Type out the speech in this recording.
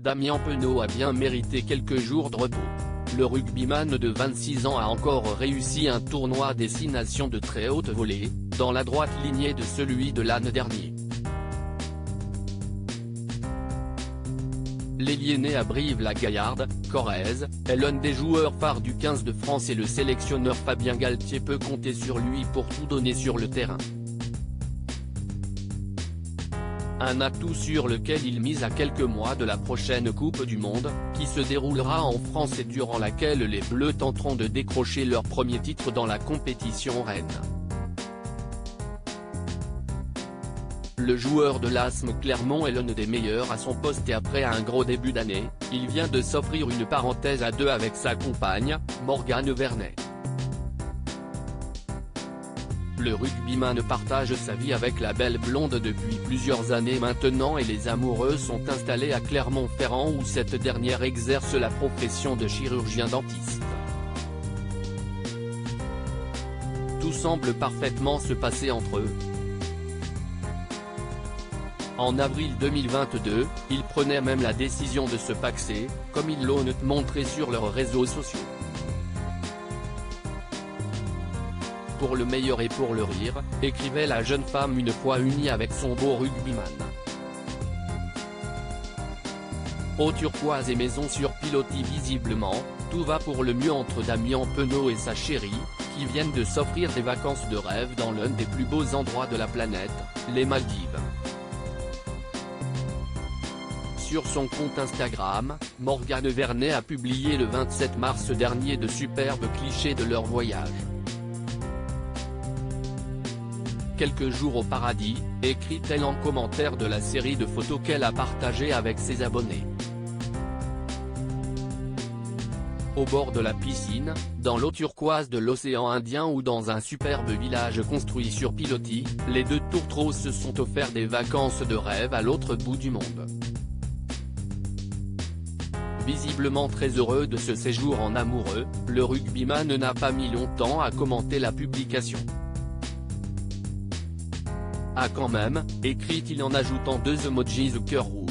Damien Penaud a bien mérité quelques jours de repos. Le rugbyman de 26 ans a encore réussi un tournoi des 6 nations de très haute volée, dans la droite lignée de celui de l'an dernier. L'ailier né à Brive-la-Gaillarde, Corrèze, est l'un des joueurs phares du 15 de France et le sélectionneur Fabien Galtier peut compter sur lui pour tout donner sur le terrain. Un atout sur lequel il mise à quelques mois de la prochaine Coupe du Monde, qui se déroulera en France et durant laquelle les Bleus tenteront de décrocher leur premier titre dans la compétition reine. Le joueur de l'ASM Clermont est l'un des meilleurs à son poste et après un gros début d'année, il vient de s'offrir une parenthèse à deux avec sa compagne, Morgane Vernet. Le rugbyman partage sa vie avec la belle blonde depuis plusieurs années maintenant et les amoureux sont installés à Clermont-Ferrand où cette dernière exerce la profession de chirurgien-dentiste. Tout semble parfaitement se passer entre eux. En avril 2022, ils prenaient même la décision de se paxer, comme ils l'ont montré sur leurs réseaux sociaux. Pour le meilleur et pour le rire, écrivait la jeune femme une fois unie avec son beau rugbyman. Eau turquoise et maison sur pilotis visiblement, tout va pour le mieux entre Damien Penaud et sa chérie, qui viennent de s'offrir des vacances de rêve dans l'un des plus beaux endroits de la planète, les Maldives. Sur son compte Instagram, Morgane Vernet a publié le 27 mars dernier de superbes clichés de leur voyage. Quelques jours au paradis, écrit-elle en commentaire de la série de photos qu'elle a partagée avec ses abonnés. Au bord de la piscine, dans l'eau turquoise de l'océan Indien ou dans un superbe village construit sur pilotis, les deux tourtereaux se sont offerts des vacances de rêve à l'autre bout du monde. Visiblement très heureux de ce séjour en amoureux, le rugbyman n'a pas mis longtemps à commenter la publication. Ah quand même, écrit-il en ajoutant 2 emojis au cœur rouge.